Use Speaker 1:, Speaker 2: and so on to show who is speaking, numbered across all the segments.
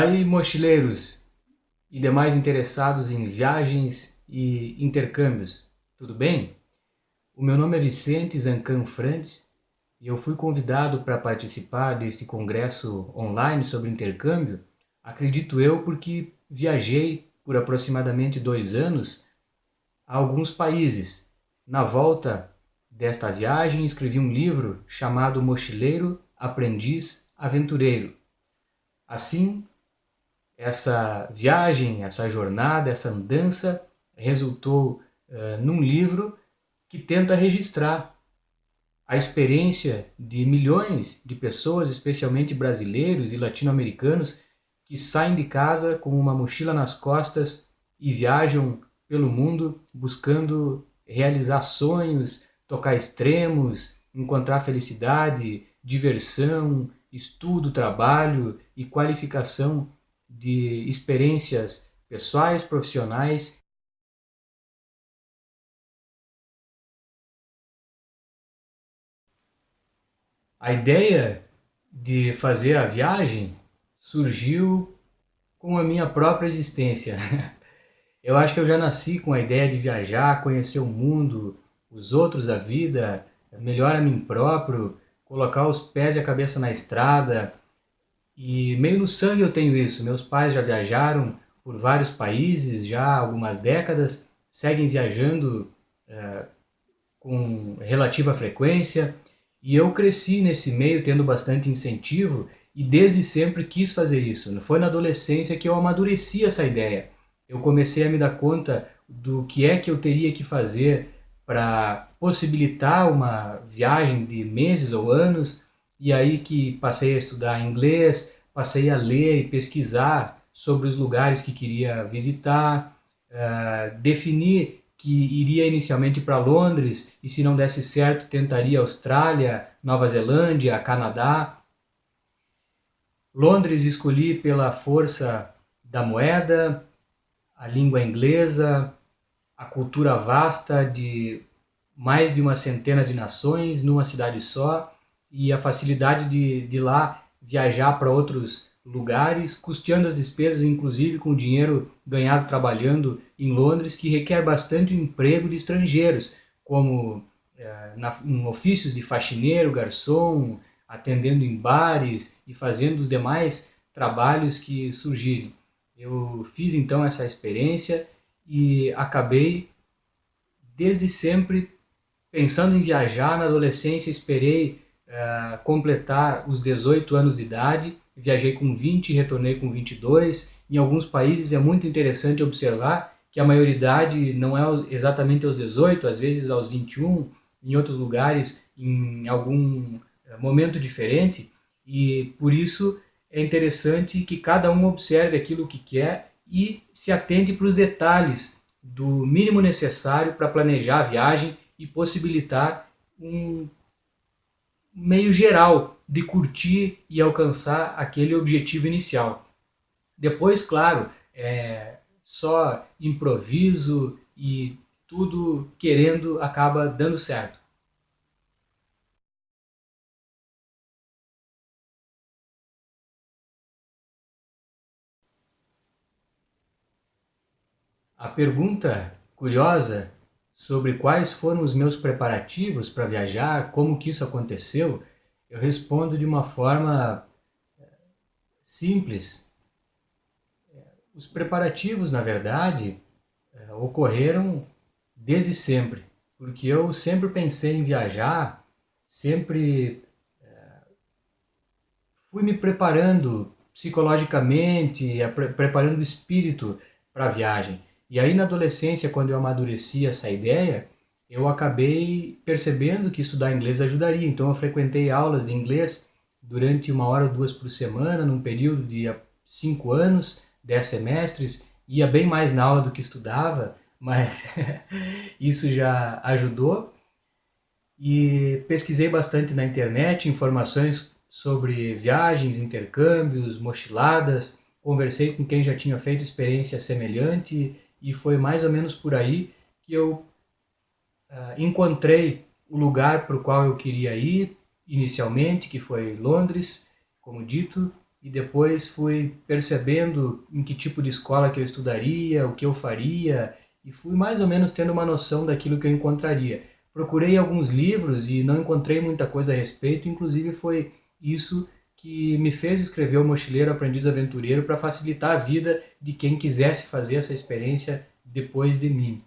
Speaker 1: Daí, mochileiros e demais interessados em viagens e intercâmbios, tudo bem? O meu nome é Vicente Zancan Frantes e eu fui convidado para participar deste congresso online sobre intercâmbio, acredito eu, porque viajei por aproximadamente 2 anos a alguns países. Na volta desta viagem, escrevi um livro chamado Mochileiro, Aprendiz, Aventureiro. Assim, essa viagem, essa jornada, essa andança resultou num livro que tenta registrar a experiência de milhões de pessoas, especialmente brasileiros e latino-americanos, que saem de casa com uma mochila nas costas e viajam pelo mundo buscando realizar sonhos, tocar extremos, encontrar felicidade, diversão, estudo, trabalho e qualificação de experiências pessoais, profissionais. A ideia de fazer a viagem surgiu com a minha própria existência. Eu acho que eu já nasci com a ideia de viajar, conhecer o mundo, os outros, a vida, melhor a mim próprio, colocar os pés e a cabeça na estrada. E meio no sangue eu tenho isso. Meus pais já viajaram por vários países, já há algumas décadas, seguem viajando com relativa frequência, e eu cresci nesse meio tendo bastante incentivo e desde sempre quis fazer isso. Não foi na adolescência que eu amadureci essa ideia. Eu comecei a me dar conta do que é que eu teria que fazer para possibilitar uma viagem de meses ou anos, e aí que passei a estudar inglês, passei a ler e pesquisar sobre os lugares que queria visitar, defini que iria inicialmente para Londres e, se não desse certo, tentaria Austrália, Nova Zelândia, Canadá. Londres escolhi pela força da moeda, a língua inglesa, a cultura vasta de mais de uma centena de nações numa cidade só e a facilidade de lá viajar para outros lugares, custeando as despesas, inclusive com dinheiro ganhado trabalhando em Londres, que requer bastante o emprego de estrangeiros, como em ofícios de faxineiro, garçom, atendendo em bares e fazendo os demais trabalhos que surgirem. Eu fiz então essa experiência e acabei desde sempre pensando em viajar. Na adolescência esperei completar os 18 anos de idade, viajei com 20 e retornei com 22. Em alguns países é muito interessante observar que a maioridade não é exatamente aos 18, às vezes aos 21, em outros lugares em algum momento diferente, e por isso é interessante que cada um observe aquilo que quer e se atente para os detalhes do mínimo necessário para planejar a viagem e possibilitar um meio geral de curtir e alcançar aquele objetivo inicial. Depois, claro, só improviso e tudo querendo acaba dando certo. A pergunta curiosa sobre quais foram os meus preparativos para viajar, como que isso aconteceu, eu respondo de uma forma simples. Os preparativos, na verdade, ocorreram desde sempre, porque eu sempre pensei em viajar, sempre fui me preparando psicologicamente, preparando o espírito para a viagem. E aí na adolescência, quando eu amadureci essa ideia, eu acabei percebendo que estudar inglês ajudaria. Então eu frequentei aulas de inglês durante 1 hora ou 2 por semana, num período de 5 anos, 10 semestres. Ia bem mais na aula do que estudava, mas isso já ajudou. E pesquisei bastante na internet informações sobre viagens, intercâmbios, mochiladas, conversei com quem já tinha feito experiência semelhante e foi mais ou menos por aí que eu encontrei o lugar para o qual eu queria ir inicialmente, que foi Londres, como dito, e depois fui percebendo em que tipo de escola que eu estudaria, o que eu faria, e fui mais ou menos tendo uma noção daquilo que eu encontraria. Procurei alguns livros e não encontrei muita coisa a respeito, inclusive foi isso que me fez escrever O Mochileiro Aprendiz Aventureiro para facilitar a vida de quem quisesse fazer essa experiência depois de mim.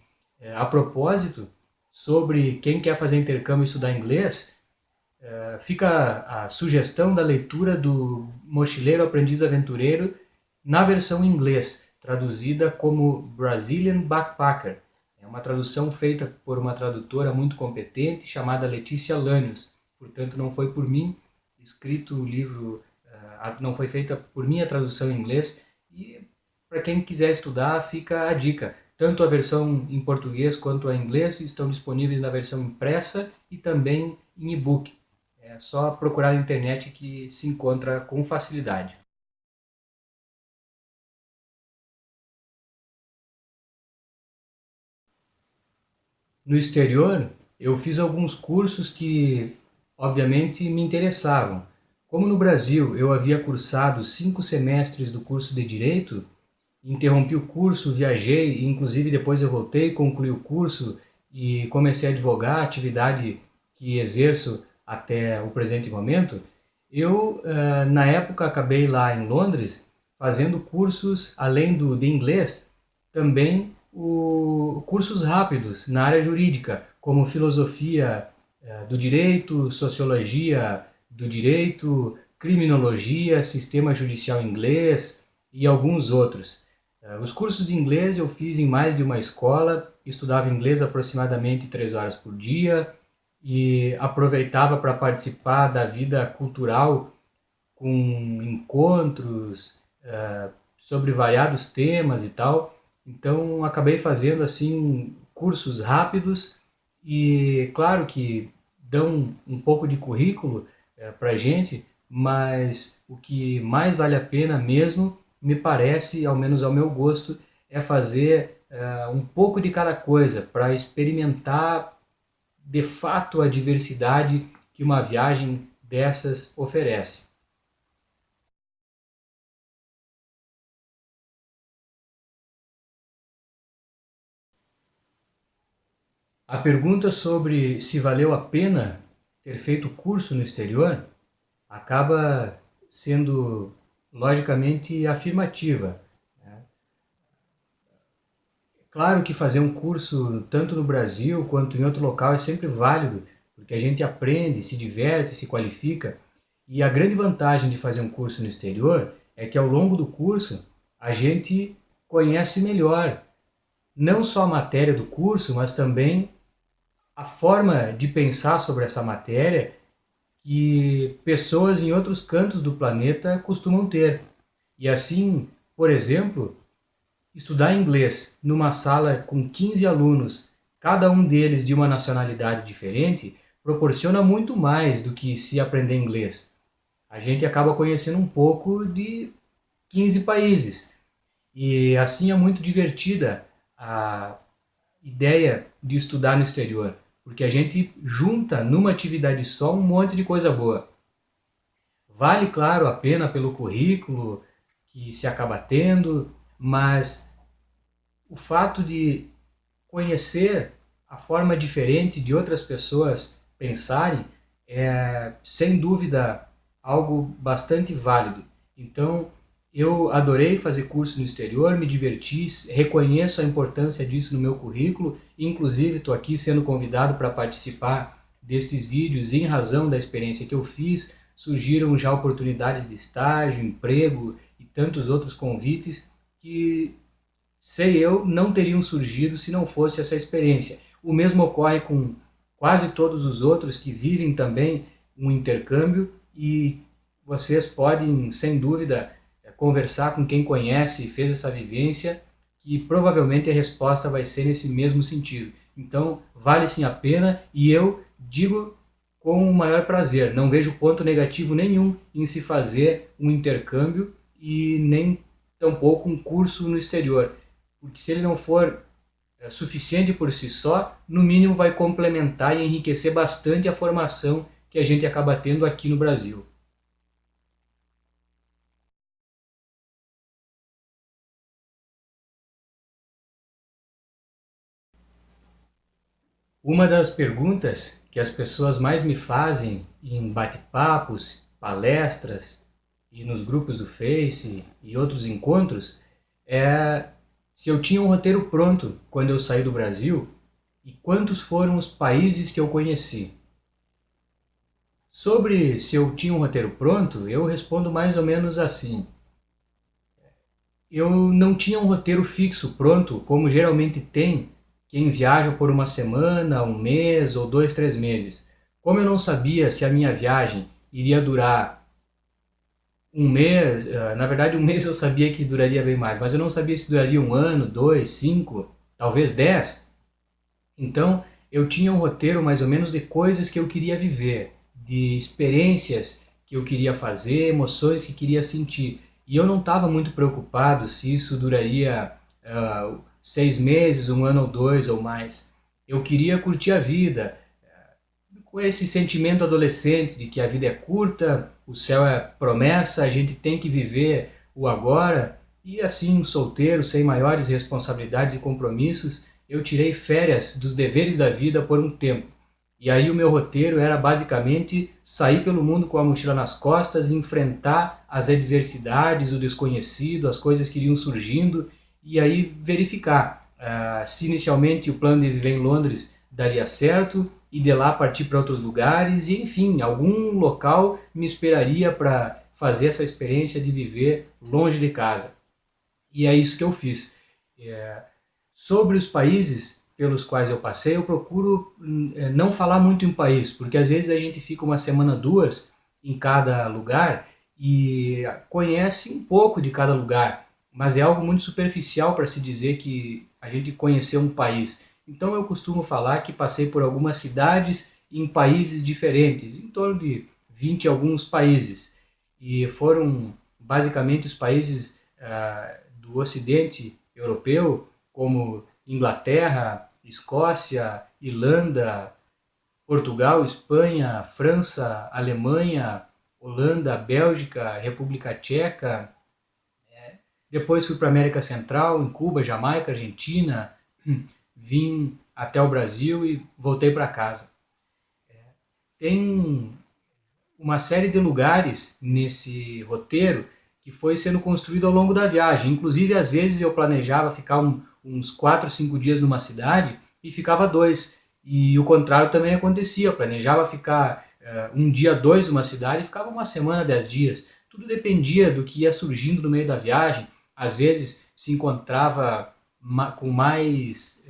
Speaker 1: A propósito, sobre quem quer fazer intercâmbio e estudar inglês, fica a sugestão da leitura do Mochileiro Aprendiz Aventureiro na versão em inglês, traduzida como Brazilian Backpacker. É uma tradução feita por uma tradutora muito competente chamada Letícia Lanius. Portanto, não foi por mim escrito o livro, não foi feita por mim a tradução em inglês. E para quem quiser estudar, fica a dica. Tanto a versão em português quanto a em inglês estão disponíveis na versão impressa e também em e-book. É só procurar na internet que se encontra com facilidade. No exterior, eu fiz alguns cursos que, obviamente, me interessavam. Como no Brasil eu havia cursado 5 semestres do curso de Direito, interrompi o curso, viajei e inclusive depois eu voltei, concluí o curso e comecei a advogar, atividade que exerço até o presente momento. Eu, na época, acabei lá em Londres fazendo cursos, além do de inglês, também cursos rápidos na área jurídica, como filosofia do direito, sociologia do direito, criminologia, sistema judicial inglês e alguns outros. Os cursos de inglês eu fiz em mais de uma escola, estudava inglês aproximadamente 3 horas por dia e aproveitava para participar da vida cultural com encontros sobre variados temas e tal. Então acabei fazendo assim cursos rápidos e claro que dão um pouco de currículo para a gente, mas o que mais vale a pena mesmo, me parece, ao menos ao meu gosto, é fazer um pouco de cada coisa para experimentar de fato a diversidade que uma viagem dessas oferece. A pergunta sobre se valeu a pena ter feito curso no exterior acaba sendo logicamente afirmativa. Claro que fazer um curso tanto no Brasil quanto em outro local é sempre válido, porque a gente aprende, se diverte, se qualifica. E a grande vantagem de fazer um curso no exterior é que ao longo do curso a gente conhece melhor não só a matéria do curso, mas também a forma de pensar sobre essa matéria que pessoas em outros cantos do planeta costumam ter. E assim, por exemplo, estudar inglês numa sala com 15 alunos, cada um deles de uma nacionalidade diferente, proporciona muito mais do que se aprender inglês. A gente acaba conhecendo um pouco de 15 países. E assim é muito divertida a ideia de estudar no exterior, porque a gente junta numa atividade só um monte de coisa boa. Vale, claro, a pena pelo currículo que se acaba tendo, mas o fato de conhecer a forma diferente de outras pessoas pensarem é, sem dúvida, algo bastante válido. Então, eu adorei fazer curso no exterior, me diverti, reconheço a importância disso no meu currículo, inclusive estou aqui sendo convidado para participar destes vídeos em razão da experiência que eu fiz. Surgiram já oportunidades de estágio, emprego e tantos outros convites que sei eu, não teriam surgido se não fosse essa experiência. O mesmo ocorre com quase todos os outros que vivem também um intercâmbio e vocês podem, sem dúvida, conversar com quem conhece e fez essa vivência, que provavelmente a resposta vai ser nesse mesmo sentido. Então, vale sim a pena e eu digo com o maior prazer. Não vejo ponto negativo nenhum em se fazer um intercâmbio e nem tampouco um curso no exterior, porque se ele não for suficiente por si só, no mínimo vai complementar e enriquecer bastante a formação que a gente acaba tendo aqui no Brasil. Uma das perguntas que as pessoas mais me fazem em bate-papos, palestras e nos grupos do Face e outros encontros é se eu tinha um roteiro pronto quando eu saí do Brasil e quantos foram os países que eu conheci. Sobre se eu tinha um roteiro pronto, eu respondo mais ou menos assim. Eu não tinha um roteiro fixo pronto, como geralmente tem quem viaja por uma semana, um mês ou 2, 3 meses. Como eu não sabia se a minha viagem iria durar um mês, na verdade um mês eu sabia que duraria bem mais, mas eu não sabia se duraria um ano, dois, cinco, talvez 10. Então eu tinha um roteiro mais ou menos de coisas que eu queria viver, de experiências que eu queria fazer, emoções que queria sentir. E eu não estava muito preocupado se isso duraria 6 meses, um ano ou dois ou mais. Eu queria curtir a vida, com esse sentimento adolescente de que a vida é curta, o céu é promessa, a gente tem que viver o agora. E assim, solteiro, sem maiores responsabilidades e compromissos, eu tirei férias dos deveres da vida por um tempo. E aí o meu roteiro era basicamente sair pelo mundo com a mochila nas costas, enfrentar as adversidades, o desconhecido, as coisas que iriam surgindo e aí verificar se inicialmente o plano de viver em Londres daria certo e de lá partir para outros lugares e enfim, algum local me esperaria para fazer essa experiência de viver longe de casa. E é isso que eu fiz. Sobre os países pelos quais eu passei, eu procuro não falar muito em país, porque às vezes a gente fica uma semana, duas em cada lugar e conhece um pouco de cada lugar, mas é algo muito superficial para se dizer que a gente conheceu um país. Então eu costumo falar que passei por algumas cidades em países diferentes, em torno de 20 e alguns países. E foram basicamente os países do Ocidente europeu, como Inglaterra, Escócia, Irlanda, Portugal, Espanha, França, Alemanha, Holanda, Bélgica, República Tcheca. Depois fui para a América Central, em Cuba, Jamaica, Argentina. Vim até o Brasil e voltei para casa. Tem uma série de lugares nesse roteiro que foi sendo construído ao longo da viagem. Inclusive, às vezes eu planejava ficar uns 4, 5 dias numa cidade e ficava dois. E o contrário também acontecia. Eu planejava ficar um dia, dois numa cidade e ficava uma semana, 10 dias. Tudo dependia do que ia surgindo no meio da viagem. Às vezes se encontrava com mais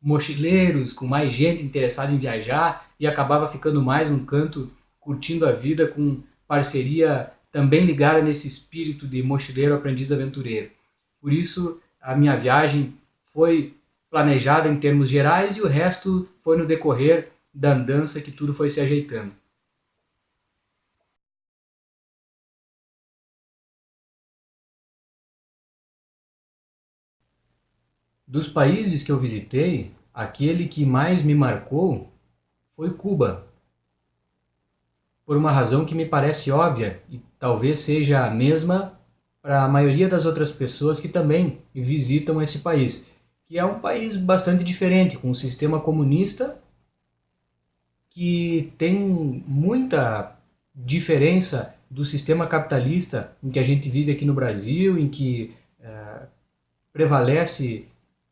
Speaker 1: mochileiros, com mais gente interessada em viajar e acabava ficando mais um canto curtindo a vida com parceria também ligada nesse espírito de mochileiro, aprendiz, aventureiro. Por isso, a minha viagem foi planejada em termos gerais e o resto foi no decorrer da andança que tudo foi se ajeitando. Dos países que eu visitei, aquele que mais me marcou foi Cuba, por uma razão que me parece óbvia e talvez seja a mesma para a maioria das outras pessoas que também visitam esse país, que é um país bastante diferente, com um sistema comunista que tem muita diferença do sistema capitalista em que a gente vive aqui no Brasil, em que prevalece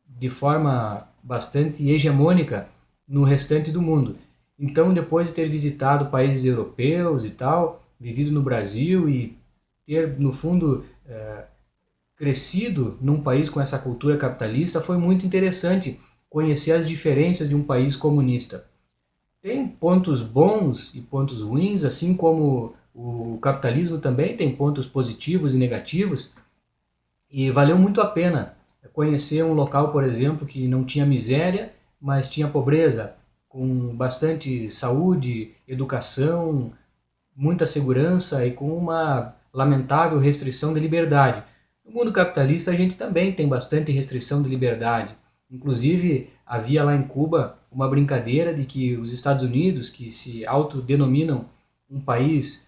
Speaker 1: de forma bastante hegemônica no restante do mundo. Então, depois de ter visitado países europeus e tal, vivido no Brasil e ter, no fundo, crescido num país com essa cultura capitalista, foi muito interessante conhecer as diferenças de um país comunista. Tem pontos bons e pontos ruins, assim como o capitalismo também tem pontos positivos e negativos, e valeu muito a pena conhecer um local, por exemplo, que não tinha miséria, mas tinha pobreza, com bastante saúde, educação, muita segurança e com uma lamentável restrição de liberdade. No mundo capitalista a gente também tem bastante restrição de liberdade. Inclusive havia lá em Cuba uma brincadeira de que os Estados Unidos, que se autodenominam um país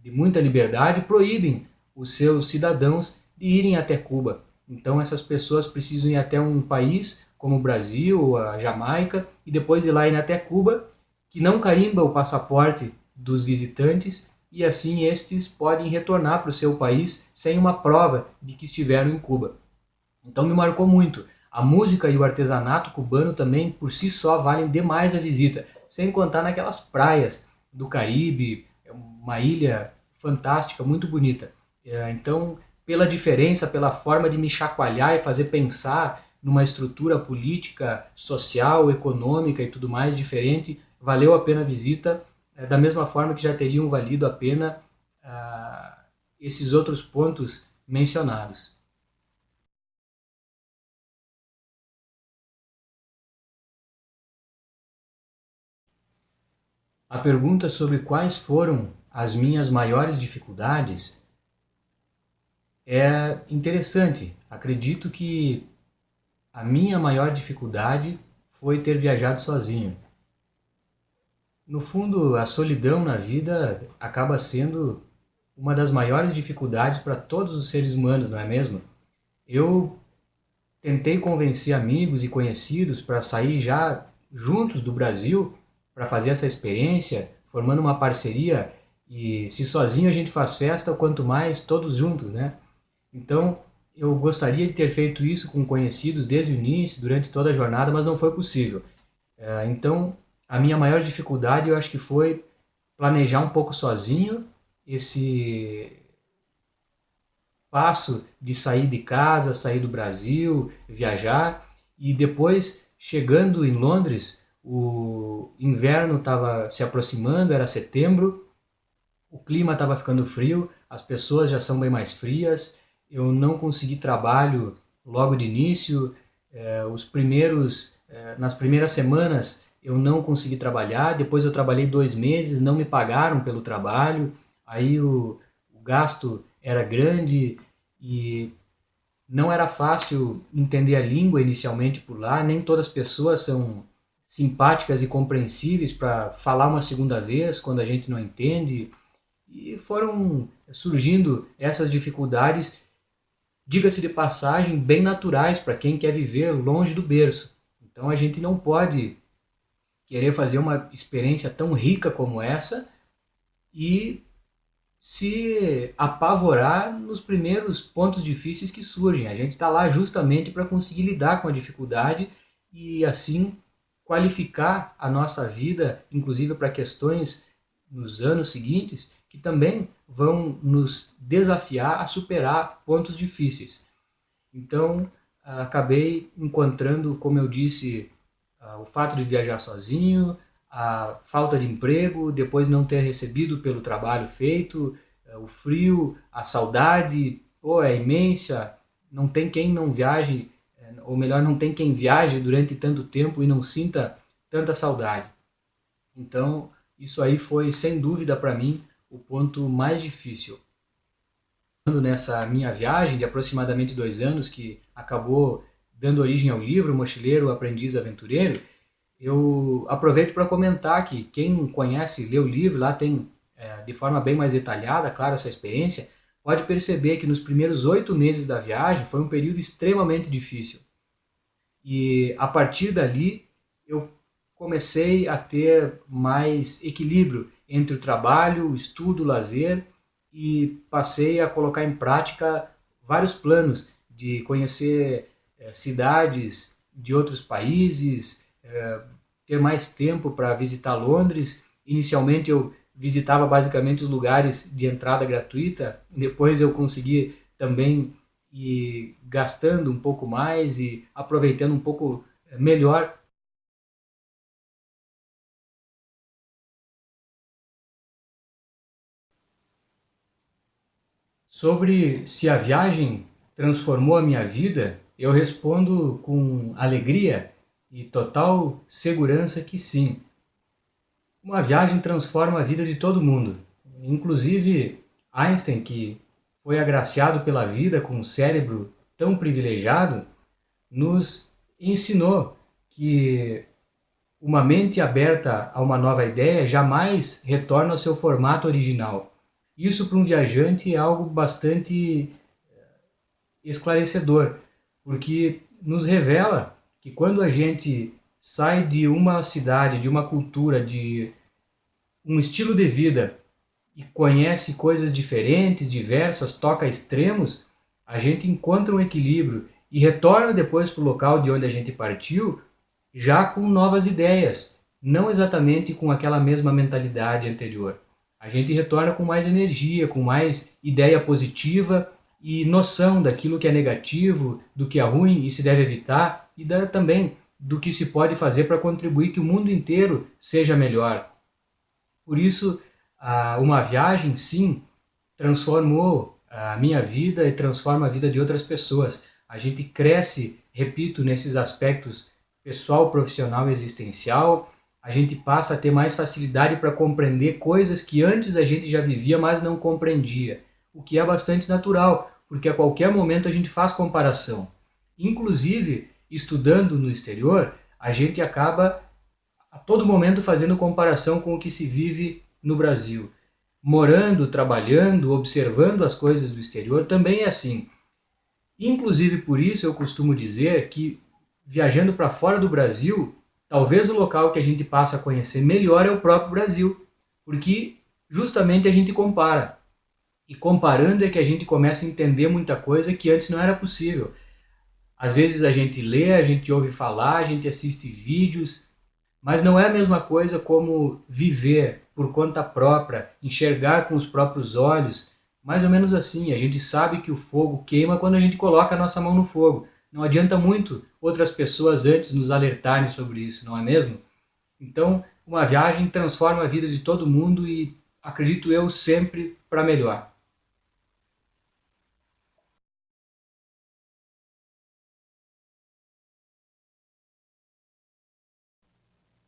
Speaker 1: de muita liberdade, proíbem os seus cidadãos de irem até Cuba. Então essas pessoas precisam ir até um país como o Brasil, a Jamaica, e depois ir lá e ir até Cuba, que não carimba o passaporte dos visitantes, e assim estes podem retornar para o seu país sem uma prova de que estiveram em Cuba. Então me marcou muito. A música e o artesanato cubano também, por si só, valem demais a visita. Sem contar naquelas praias do Caribe, é uma ilha fantástica, muito bonita. Então, pela diferença, pela forma de me chacoalhar e fazer pensar numa estrutura política, social, econômica e tudo mais diferente, valeu a pena a visita, da mesma forma que já teriam valido a pena esses outros pontos mencionados. A pergunta sobre quais foram as minhas maiores dificuldades é interessante. Acredito que a minha maior dificuldade foi ter viajado sozinho. No fundo, a solidão na vida acaba sendo uma das maiores dificuldades para todos os seres humanos, não é mesmo? Eu tentei convencer amigos e conhecidos para sair já juntos do Brasil para fazer essa experiência, formando uma parceria. E se sozinho a gente faz festa, quanto mais todos juntos, né? Então eu gostaria de ter feito isso com conhecidos desde o início, durante toda a jornada, mas não foi possível. Então a minha maior dificuldade eu acho que foi planejar um pouco sozinho esse passo de sair de casa, sair do Brasil, viajar, e depois, chegando em Londres, o inverno estava se aproximando, era setembro, o clima estava ficando frio, as pessoas já são bem mais frias, eu não consegui trabalho logo de início, nas primeiras semanas eu não consegui trabalhar, depois eu trabalhei 2 meses, não me pagaram pelo trabalho, aí o gasto era grande e não era fácil entender a língua inicialmente por lá, nem todas as pessoas são simpáticas e compreensíveis para falar uma segunda vez quando a gente não entende. E foram surgindo essas dificuldades, diga-se de passagem, bem naturais para quem quer viver longe do berço. Então a gente não pode querer fazer uma experiência tão rica como essa e se apavorar nos primeiros pontos difíceis que surgem. A gente está lá justamente para conseguir lidar com a dificuldade e assim qualificar a nossa vida, inclusive para questões nos anos seguintes, que também vão nos desafiar a superar pontos difíceis. Então, acabei encontrando, como eu disse, o fato de viajar sozinho, a falta de emprego, depois não ter recebido pelo trabalho feito, o frio, a saudade, pô, é imensa, não tem quem não viaje, ou melhor, não tem quem viaje durante tanto tempo e não sinta tanta saudade. Então, isso aí foi, sem dúvida para mim, o ponto mais difícil. Nessa minha viagem de aproximadamente 2 anos, que acabou dando origem ao livro Mochileiro, Aprendiz Aventureiro, eu aproveito para comentar que quem conhece, lê o livro, lá tem de forma bem mais detalhada, claro, essa experiência, pode perceber que nos primeiros 8 meses da viagem foi um período extremamente difícil. E a partir dali eu comecei a ter mais equilíbrio entre o trabalho, o estudo, o lazer e passei a colocar em prática vários planos de conhecer cidades de outros países, ter mais tempo para visitar Londres. Inicialmente eu visitava basicamente os lugares de entrada gratuita, depois eu consegui também ir gastando um pouco mais e aproveitando um pouco melhor. Sobre se a viagem transformou a minha vida, eu respondo com alegria e total segurança que sim. Uma viagem transforma a vida de todo mundo, inclusive Einstein, que foi agraciado pela vida com um cérebro tão privilegiado, nos ensinou que uma mente aberta a uma nova ideia jamais retorna ao seu formato original. Isso para um viajante é algo bastante esclarecedor, porque nos revela que quando a gente sai de uma cidade, de uma cultura, de um estilo de vida e conhece coisas diferentes, diversas, toca extremos, a gente encontra um equilíbrio e retorna depois para o local de onde a gente partiu já com novas ideias, não exatamente com aquela mesma mentalidade anterior. A gente retorna com mais energia, com mais ideia positiva e noção daquilo que é negativo, do que é ruim e se deve evitar, e também do que se pode fazer para contribuir que o mundo inteiro seja melhor. Por isso, uma viagem, sim, transformou a minha vida e transforma a vida de outras pessoas. A gente cresce, repito, nesses aspectos pessoal, profissional e existencial. A gente passa a ter mais facilidade para compreender coisas que antes a gente já vivia, mas não compreendia. O que é bastante natural, porque a qualquer momento a gente faz comparação. Inclusive, estudando no exterior, a gente acaba a todo momento fazendo comparação com o que se vive no Brasil. Morando, trabalhando, observando as coisas do exterior, também é assim. Inclusive por isso eu costumo dizer que viajando para fora do Brasil, talvez o local que a gente passa a conhecer melhor é o próprio Brasil, porque justamente a gente compara. E comparando é que a gente começa a entender muita coisa que antes não era possível. Às vezes a gente lê, a gente ouve falar, a gente assiste vídeos, mas não é a mesma coisa como viver por conta própria, enxergar com os próprios olhos. Mais ou menos assim, a gente sabe que o fogo queima quando a gente coloca a nossa mão no fogo. Não adianta muito outras pessoas antes nos alertarem sobre isso, não é mesmo? Então, uma viagem transforma a vida de todo mundo e, acredito eu, sempre para melhor.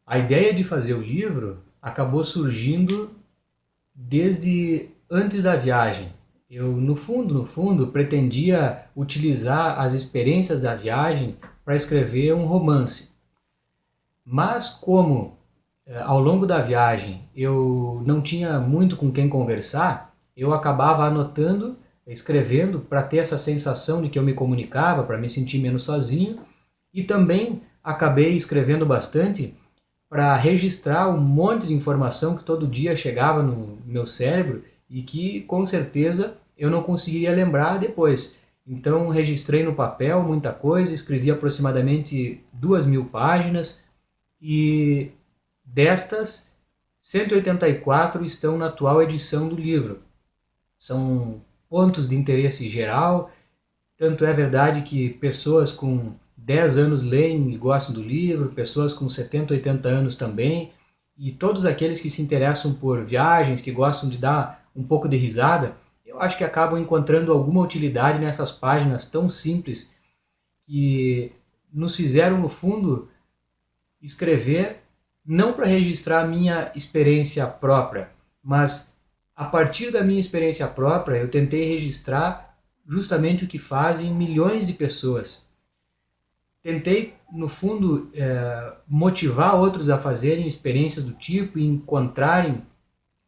Speaker 1: A ideia de fazer o livro acabou surgindo desde antes da viagem. Eu, no fundo, pretendia utilizar as experiências da viagem para escrever um romance. Mas como ao longo da viagem eu não tinha muito com quem conversar, eu acabava anotando, escrevendo para ter essa sensação de que eu me comunicava, para me sentir menos sozinho, e também acabei escrevendo bastante para registrar um monte de informação que todo dia chegava no meu cérebro e que com certeza eu não conseguiria lembrar depois. Então registrei no papel muita coisa, escrevi aproximadamente 2.000 páginas e destas 184 estão na atual edição do livro. São pontos de interesse geral, tanto é verdade que pessoas com 10 anos leem e gostam do livro, pessoas com 70, 80 anos também, e todos aqueles que se interessam por viagens, que gostam de dar um pouco de risada, eu acho que acabam encontrando alguma utilidade nessas páginas tão simples que nos fizeram, no fundo, escrever não para registrar a minha experiência própria, mas a partir da minha experiência própria eu tentei registrar justamente o que fazem milhões de pessoas. Tentei, no fundo, motivar outros a fazerem experiências do tipo e encontrarem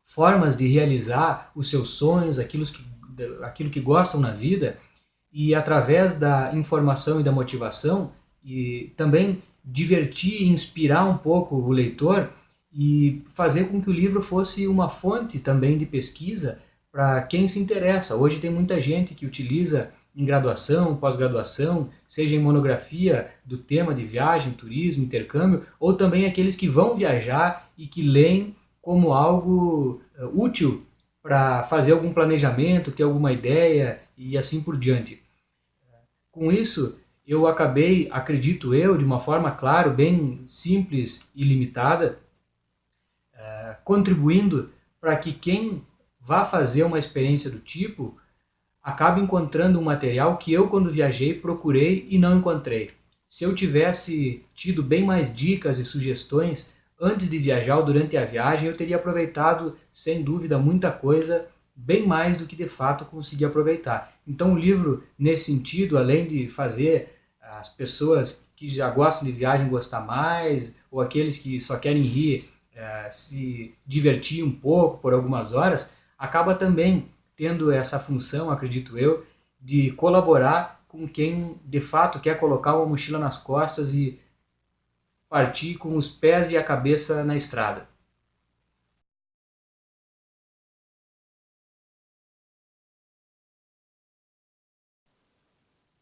Speaker 1: formas de realizar os seus sonhos, aquilo que gostam na vida, e através da informação e da motivação, e também divertir e inspirar um pouco o leitor e fazer com que o livro fosse uma fonte também de pesquisa para quem se interessa. Hoje tem muita gente que utiliza em graduação, pós-graduação, seja em monografia do tema de viagem, turismo, intercâmbio, ou também aqueles que vão viajar e que leem como algo útil para fazer algum planejamento, ter alguma ideia e assim por diante. Com isso, eu acabei, acredito eu, de uma forma, claro, bem simples e limitada, contribuindo para que quem vá fazer uma experiência do tipo acabe encontrando um material que eu, quando viajei, procurei e não encontrei. Se eu tivesse tido bem mais dicas e sugestões antes de viajar ou durante a viagem, eu teria aproveitado, sem dúvida, muita coisa, bem mais do que de fato consegui aproveitar. Então o livro, nesse sentido, além de fazer as pessoas que já gostam de viagem gostar mais, ou aqueles que só querem rir, se divertir um pouco por algumas horas, acaba também tendo essa função, acredito eu, de colaborar com quem de fato quer colocar uma mochila nas costas e partir com os pés e a cabeça na estrada.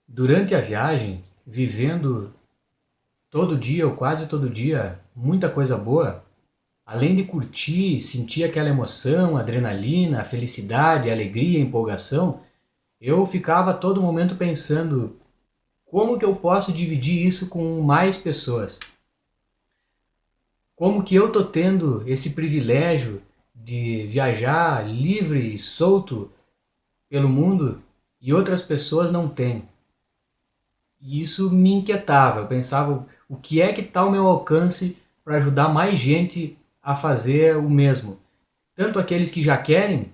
Speaker 1: Durante a viagem, vivendo todo dia ou quase todo dia muita coisa boa, além de curtir, sentir aquela emoção, adrenalina, a felicidade, a alegria, a empolgação, eu ficava a todo momento pensando como que eu posso dividir isso com mais pessoas. Como que eu tô tendo esse privilégio de viajar livre e solto pelo mundo e outras pessoas não têm. E isso me inquietava. Eu pensava, o que é que está ao meu alcance para ajudar mais gente a fazer o mesmo? Tanto aqueles que já querem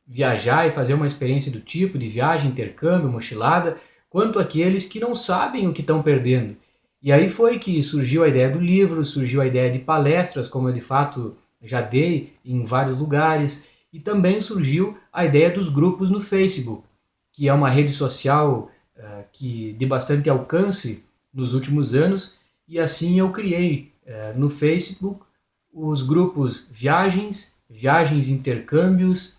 Speaker 1: viajar e fazer uma experiência do tipo de viagem, intercâmbio, mochilada, quanto aqueles que não sabem o que estão perdendo. E aí foi que surgiu a ideia do livro, surgiu a ideia de palestras, como eu de fato já dei em vários lugares, e também surgiu a ideia dos grupos no Facebook, que é uma rede social que de bastante alcance nos últimos anos, e assim eu criei no Facebook os grupos Viagens, Viagens Intercâmbios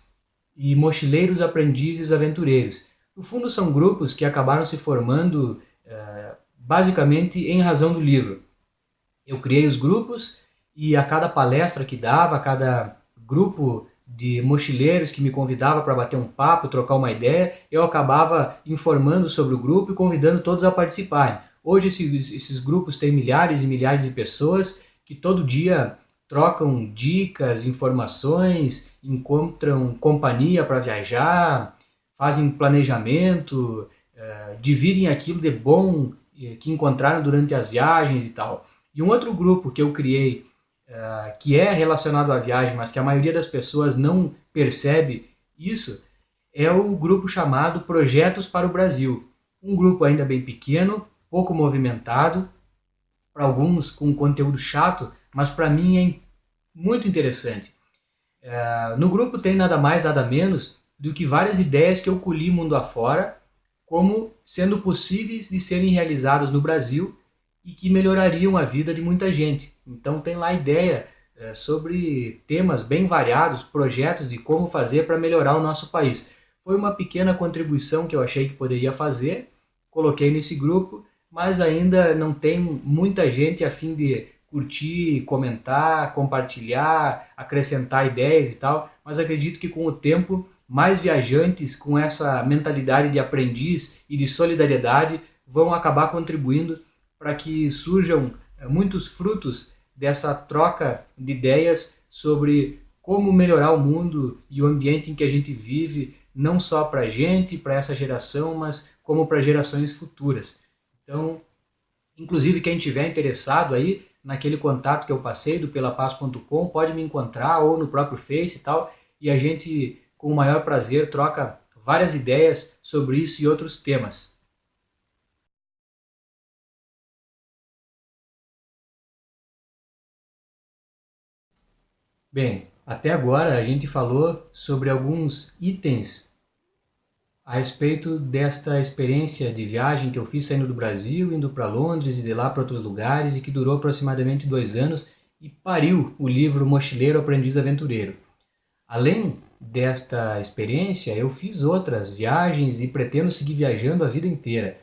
Speaker 1: e Mochileiros Aprendizes Aventureiros. No fundo, são grupos que acabaram se formando basicamente em razão do livro. Eu criei os grupos e a cada palestra que dava, a cada grupo de mochileiros que me convidava para bater um papo, trocar uma ideia, eu acabava informando sobre o grupo e convidando todos a participarem. Hoje esses grupos têm milhares e milhares de pessoas que todo dia trocam dicas, informações, encontram companhia para viajar, fazem planejamento, dividem aquilo de bom que encontraram durante as viagens e tal. E um outro grupo que eu criei, que é relacionado à viagem, mas que a maioria das pessoas não percebe isso, é o grupo chamado Projetos para o Brasil. Um grupo ainda bem pequeno, pouco movimentado, para alguns com conteúdo chato, mas para mim é muito interessante. No grupo tem nada mais, nada menos do que várias ideias que eu colhi mundo afora, como sendo possíveis de serem realizadas no Brasil e que melhorariam a vida de muita gente. Então tem lá ideia sobre temas bem variados, projetos e como fazer para melhorar o nosso país. Foi uma pequena contribuição que eu achei que poderia fazer, coloquei nesse grupo, mas ainda não tem muita gente a fim de curtir, comentar, compartilhar, acrescentar ideias e tal, mas acredito que com o tempo mais viajantes com essa mentalidade de aprendiz e de solidariedade vão acabar contribuindo para que surjam muitos frutos dessa troca de ideias sobre como melhorar o mundo e o ambiente em que a gente vive, não só para a gente, para essa geração, mas como para gerações futuras. Então, inclusive quem tiver interessado aí naquele contato que eu passei do pelapaz.com pode me encontrar ou no próprio Face e tal, e a gente com o maior prazer troca várias ideias sobre isso e outros temas. Bem, até agora a gente falou sobre alguns itens a respeito desta experiência de viagem que eu fiz saindo do Brasil, indo para Londres e de lá para outros lugares e que durou aproximadamente 2 anos e pariu o livro Mochileiro Aprendiz Aventureiro. Além desta experiência, eu fiz outras viagens e pretendo seguir viajando a vida inteira.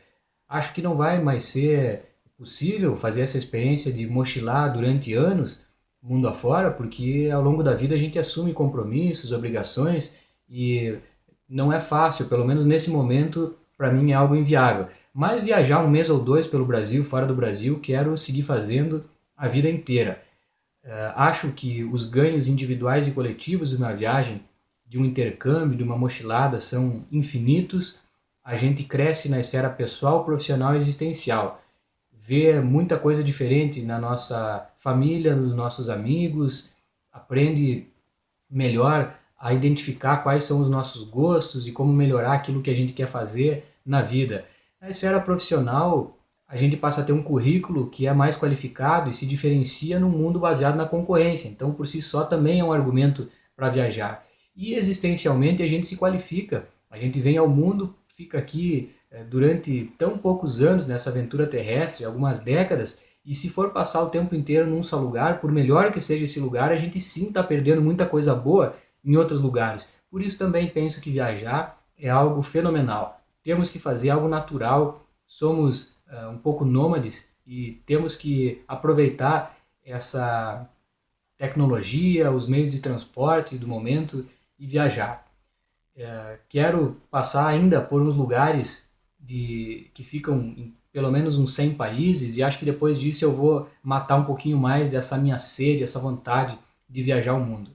Speaker 1: Acho que não vai mais ser possível fazer essa experiência de mochilar durante anos, mundo afora, porque ao longo da vida a gente assume compromissos, obrigações e não é fácil, pelo menos nesse momento, para mim é algo inviável. Mas viajar um mês ou dois pelo Brasil, fora do Brasil, quero seguir fazendo a vida inteira. Acho que os ganhos individuais e coletivos de uma viagem, de um intercâmbio, de uma mochilada são infinitos. A gente cresce na esfera pessoal, profissional e existencial. Vê muita coisa diferente na nossa família, nos nossos amigos, aprende melhor a identificar quais são os nossos gostos e como melhorar aquilo que a gente quer fazer na vida. Na esfera profissional, a gente passa a ter um currículo que é mais qualificado e se diferencia num mundo baseado na concorrência. Então, por si só, também é um argumento para viajar. E existencialmente, a gente se qualifica. A gente vem ao mundo, fica aqui durante tão poucos anos nessa aventura terrestre, algumas décadas, e se for passar o tempo inteiro num só lugar, por melhor que seja esse lugar, a gente sim está perdendo muita coisa boa em outros lugares. Por isso também penso que viajar é algo fenomenal. Temos que fazer algo natural, somos um pouco nômades e temos que aproveitar essa tecnologia, os meios de transporte do momento e viajar. Quero passar ainda por uns lugares que ficam em pelo menos uns 100 países e acho que depois disso eu vou matar um pouquinho mais dessa minha sede, essa vontade de viajar o mundo.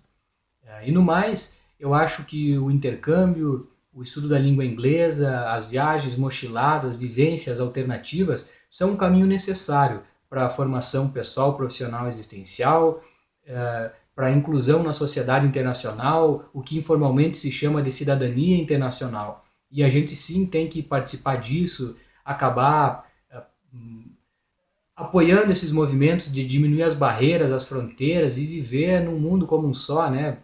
Speaker 1: E no mais, eu acho que o intercâmbio, o estudo da língua inglesa, as viagens mochiladas, vivências alternativas são um caminho necessário para a formação pessoal, profissional, existencial, para a inclusão na sociedade internacional, o que informalmente se chama de cidadania internacional. E a gente sim tem que participar disso, acabar apoiando esses movimentos de diminuir as barreiras, as fronteiras e viver num mundo como um só, né?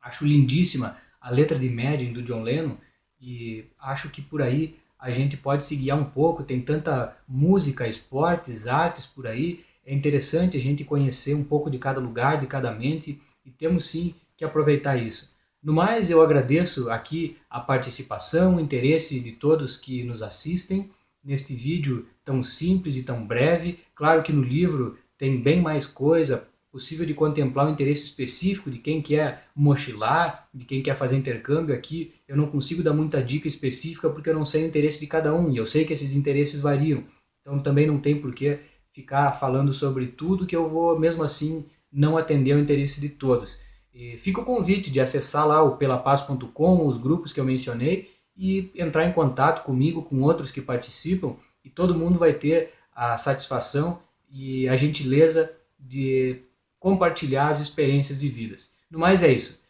Speaker 1: Acho lindíssima a letra de Imagine do John Lennon e acho que por aí a gente pode se guiar um pouco. Tem tanta música, esportes, artes por aí. É interessante a gente conhecer um pouco de cada lugar, de cada mente e temos sim que aproveitar isso. No mais, eu agradeço aqui a participação, o interesse de todos que nos assistem neste vídeo tão simples e tão breve. Claro que no livro tem bem mais coisa, possível de contemplar um interesse específico de quem quer mochilar, de quem quer fazer intercâmbio. Aqui eu não consigo dar muita dica específica porque eu não sei o interesse de cada um e eu sei que esses interesses variam. Então também não tem por que ficar falando sobre tudo que eu vou mesmo assim não atender o interesse de todos. E fica o convite de acessar lá o pelapaz.com, os grupos que eu mencionei, e entrar em contato comigo, com outros que participam, e todo mundo vai ter a satisfação e a gentileza de compartilhar as experiências vividas. No mais é isso.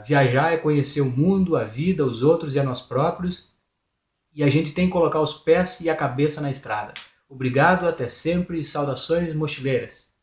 Speaker 1: Viajar é conhecer o mundo, a vida, os outros e a nós próprios, e a gente tem que colocar os pés e a cabeça na estrada. Obrigado, até sempre, saudações mochileiras!